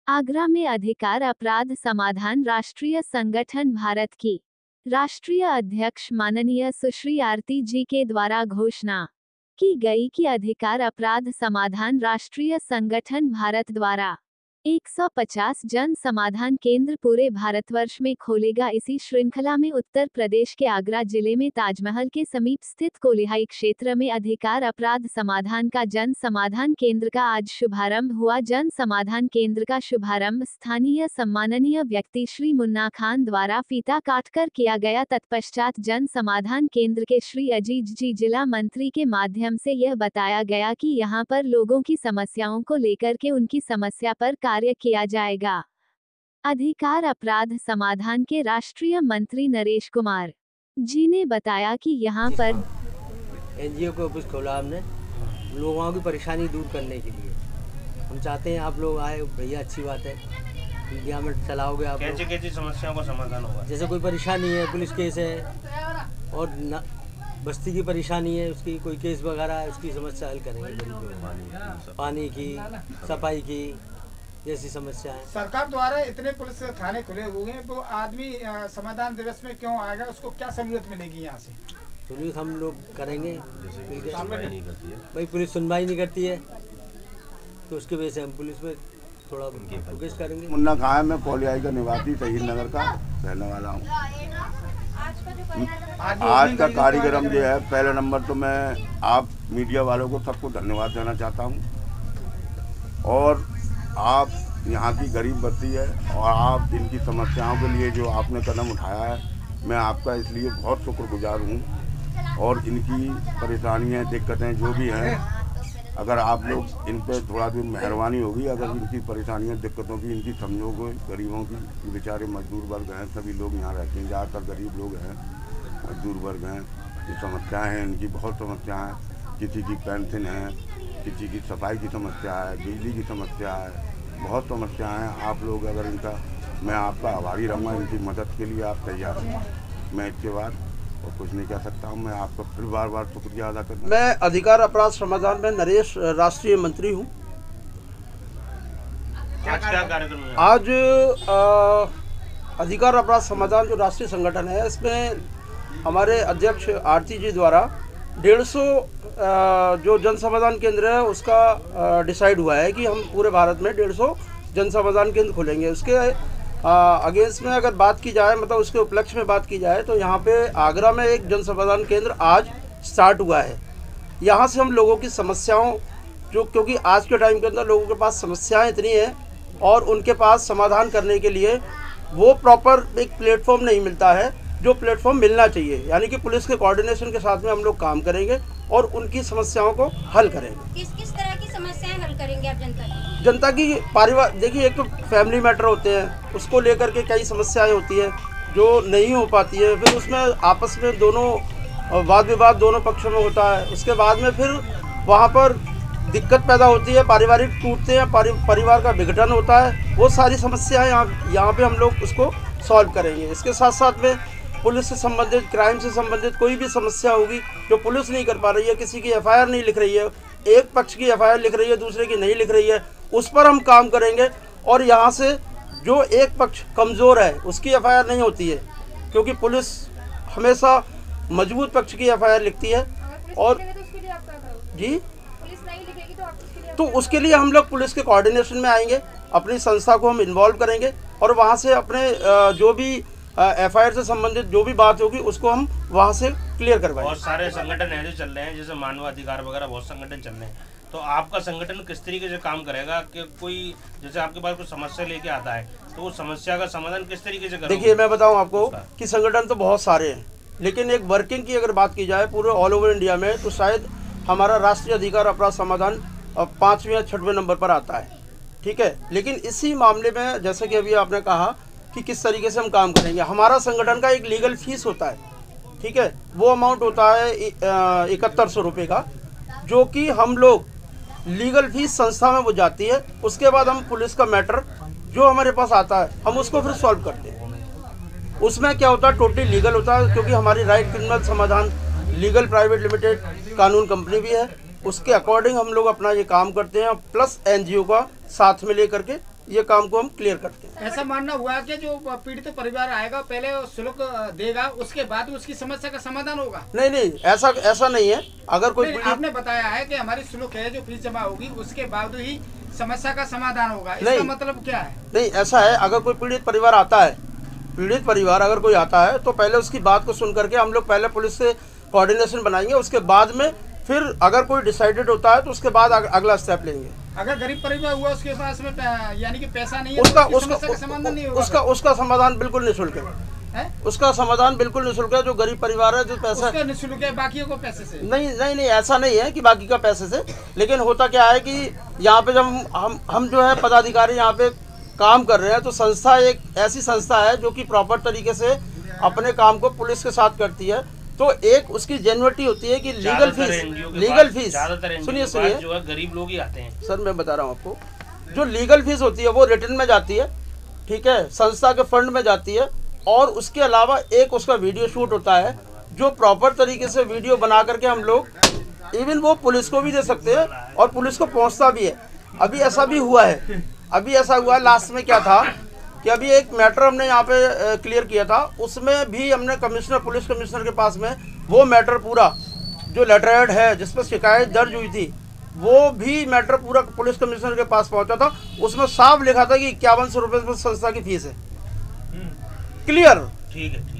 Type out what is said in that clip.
आगरा में अधिकार अपराध समाधान राष्ट्रीय संगठन भारत की राष्ट्रीय अध्यक्ष माननीय सुश्री आरती जी के द्वारा घोषणा की गई कि अधिकार अपराध समाधान राष्ट्रीय संगठन भारत द्वारा 150 जन समाधान केंद्र पूरे भारतवर्ष में खोलेगा। इसी श्रृंखला में उत्तर प्रदेश के आगरा जिले में ताजमहल के समीप स्थित कोलिहाई क्षेत्र में अधिकार अपराध समाधान का जन समाधान केंद्र का आज शुभारंभ हुआ। जन समाधान केंद्र का शुभारंभ स्थानीय सम्माननीय व्यक्ति श्री मुन्ना खान द्वारा फीता काटकर किया गया। तत्पश्चात जन समाधान केंद्र के श्री अजीज जी जिला मंत्री के माध्यम से यह बताया गया कि यहां पर लोगों की समस्याओं को लेकर के उनकी समस्या पर कार्य किया जाएगा। अधिकार अपराध समाधान के राष्ट्रीय मंत्री नरेश कुमार जी ने बताया कि यहां पर एनजीओ को ऑफिस खोला हमने लोगों की परेशानी दूर करने के लिए। हम चाहते हैं आप लोग आए भैया, अच्छी बात है। मीडिया में चलाओगे आप, कैसी समस्याओं का समाधान होगा। जैसे कोई परेशानी है, पुलिस केस है और बस्ती की परेशानी है, उसकी कोई केस वगैरह है, उसकी समस्या हल करेंगे। पानी की, सफाई की जैसी समस्या है। सरकार द्वारा इतने पुलिस थाने खुले हुए हैं, वो आदमी समाधान दिवस में क्यों आएगा? उसको क्या सहूलियत मिलेगी यहाँ से? सहूलियत हम लोग करेंगे। भाई पुलिस सुनवाई नहीं करती है, तो उसकी वजह से हम पुलिस में थोड़ा फोकस करेंगे। मुन्ना खान, मैं कोलिहाई का निवासी शहीद नगर का रहने वाला हूँ। आज का कार्यक्रम जो है, पहले नंबर तो मैं आप मीडिया वालों को सबको धन्यवाद देना चाहता हूँ। और आप यहाँ की गरीब बस्ती है और आप इनकी समस्याओं के लिए जो आपने कदम उठाया है, मैं आपका इसलिए बहुत शुक्रगुजार हूँ। और इनकी परेशानियाँ, दिक्कतें जो भी हैं, अगर आप लोग इन पर थोड़ा भी मेहरबानी होगी, अगर इनकी परेशानियाँ, दिक्कतों की इनकी समझोगे, गरीबों की, बेचारे मजदूर वर्ग हैं, सभी लोग यहाँ रहते हैं, ज़्यादातर गरीब लोग हैं, मजदूर वर्ग हैं। ये समस्याएँ हैं, इनकी बहुत समस्याएँ हैं। किसी की पेंशन है, किसी की सफाई की समस्या है, बिजली की समस्या है, बहुत समस्याएं हैं। आप लोग अगर इनका, मैं आपका आभारी रहूँगा, इनकी मदद के लिए आप तैयार हैं। मैं इसके बाद और कुछ नहीं कह सकता हूँ। मैं आपका फिर बार बार शुक्रिया अदा करता हूँ। मैं अधिकार अपराध समाधान में नरेश राष्ट्रीय मंत्री हूँ। आज अधिकार अपराध समाधान जो राष्ट्रीय संगठन है, इसमें हमारे अध्यक्ष आरती जी द्वारा 150 जो जन समाधान केंद्र है उसका डिसाइड हुआ है कि हम पूरे भारत में 150 जन समाधान केंद्र खोलेंगे। उसके अगेंस्ट में अगर बात की जाए, मतलब उसके उपलक्ष्य में बात की जाए, तो यहाँ पे आगरा में एक जन समाधान केंद्र आज स्टार्ट हुआ है। यहाँ से हम लोगों की समस्याओं जो, क्योंकि आज के टाइम के अंदर लोगों के पास समस्याएं इतनी हैं और उनके पास समाधान करने के लिए वो प्रॉपर एक प्लेटफॉर्म नहीं मिलता है जो प्लेटफॉर्म मिलना चाहिए। यानी कि पुलिस के कोऑर्डिनेशन के साथ में हम लोग काम करेंगे और उनकी समस्याओं को हल करेंगे। किस तरह की समस्याएं हल करेंगे आप जनता की पारिवार, देखिए, एक तो फैमिली मैटर होते हैं, उसको लेकर के कई समस्याएं होती है जो नहीं हो पाती है। फिर उसमें आपस में दोनों वाद विवाद दोनों पक्षों में होता है। उसके बाद में फिर वहाँ पर दिक्कत पैदा होती है, पारिवारिक टूटते हैं, परिवार का विघटन होता है। वो सारी समस्याएं यहाँ पे हम लोग उसको सॉल्व करेंगे। इसके साथ साथ में पुलिस से संबंधित, क्राइम से संबंधित कोई भी समस्या होगी जो पुलिस नहीं कर पा रही है, किसी की एफआईआर नहीं लिख रही है, एक पक्ष की एफआईआर लिख रही है, दूसरे की नहीं लिख रही है, उस पर हम काम करेंगे। और यहाँ से जो एक पक्ष कमज़ोर है उसकी एफआईआर नहीं होती है, क्योंकि पुलिस हमेशा मजबूत पक्ष की एफआईआर लिखती है। और जी, तो उसके लिए हम लोग पुलिस के कोऑर्डिनेशन में आएंगे, अपनी संस्था को हम इन्वॉल्व करेंगे और वहाँ से अपने जो भी एफआईआर से संबंधित जो भी बात होगी उसको हम वहाँ से क्लियर करवाएंगे। बहुत सारे संगठन हैं जो चल रहे हैं, जैसे मानवाधिकार वगैरह बहुत संगठन चल रहे हैं, तो आपका संगठन किस तरीके से काम करेगा कि कोई जैसे आपके पास कोई समस्या लेके आता है तो वो समस्या का समाधान किस तरीके से करेगा? देखिए, मैं बताऊँ आपको कि संगठन तो बहुत सारे हैं, लेकिन एक वर्किंग की अगर बात की जाए पूरे ऑल ओवर इंडिया में, तो शायद हमारा राष्ट्रीय अधिकार अपराध समाधान 5वें या 6वें नंबर पर आता है। ठीक है, लेकिन इसी मामले में जैसे कि अभी आपने कहा कि किस तरीके से हम काम करेंगे, हमारा संगठन का एक लीगल फीस होता है। ठीक है, वो अमाउंट होता है 7100 रुपये का, जो कि हम लोग लीगल फीस संस्था में वो जाती है। उसके बाद हम पुलिस का मैटर जो हमारे पास आता है हम उसको फिर सॉल्व करते हैं। उसमें क्या होता है, टोटली लीगल होता है, क्योंकि हमारी राइट क्रिमिनल समाधान लीगल प्राइवेट लिमिटेड कानून कंपनी भी है। उसके अकॉर्डिंग हम लोग अपना ये काम करते हैं, प्लस एनजीओ का साथ में लेकर के ये काम को हम क्लियर करते हैं। ऐसा मानना हुआ कि जो पीड़ित परिवार आएगा पहले शुल्क देगा, उसके बाद उसकी समस्या का समाधान होगा? नहीं, ऐसा नहीं है। अगर कोई आपने बताया है कि हमारी शुल्क है जो फीस जमा होगी उसके बाद ही समस्या का समाधान होगा, इसका मतलब क्या है? नहीं, ऐसा है, अगर कोई पीड़ित परिवार आता है, पीड़ित परिवार अगर कोई आता है तो पहले उसकी बात को सुन करके हम लोग पहले पुलिस से कोऑर्डिनेशन बनाएंगे, उसके बाद में फिर अगर कोई डिसाइडेड होता है तो उसके बाद अगला स्टेप लेंगे। अगर गरीब परिवार हुआ उसके पास में यानी कि पैसा नहीं है उसका समाधान बिल्कुल निःशुल्क है। उसका समाधान बिल्कुल निःशुल्क है। जो गरीब परिवार है जो पैसा निःशुल्क है, बाकियों को पैसे से नहीं, ऐसा नहीं है कि बाकी का पैसे से। लेकिन होता क्या है कि यहाँ पे जब हम जो है पदाधिकारी यहाँ पे काम कर रहे हैं तो संस्था एक ऐसी संस्था है जो कि प्रॉपर तरीके से अपने काम को पुलिस के साथ करती है। तो एक उसकी जेन्युइनिटी होती है कि लीगल फीस सुनिए जो है गरीब लोग ही आते हैं। सर मैं बता रहा हूँ आपको, जो लीगल फीस होती है वो रिटर्न में जाती है, ठीक है, संस्था के फंड में जाती है। और उसके अलावा एक उसका वीडियो शूट होता है जो प्रॉपर तरीके से वीडियो बना करके हम लोग इवन वो पुलिस को भी दे सकते हैं और पुलिस को पहुँचता भी है। अभी ऐसा भी हुआ है, लास्ट में क्या था कि अभी एक मैटर हमने यहाँ पे क्लियर किया था, उसमें भी हमने पुलिस कमिश्नर के पास में वो मैटर पूरा जो लेटर हेड है जिस पर शिकायत दर्ज हुई थी वो भी मैटर पूरा पुलिस कमिश्नर के पास पहुँचा था। उसमें साफ लिखा था कि 5100 रुपये संस्था की फीस है। क्लियर। ठीक है।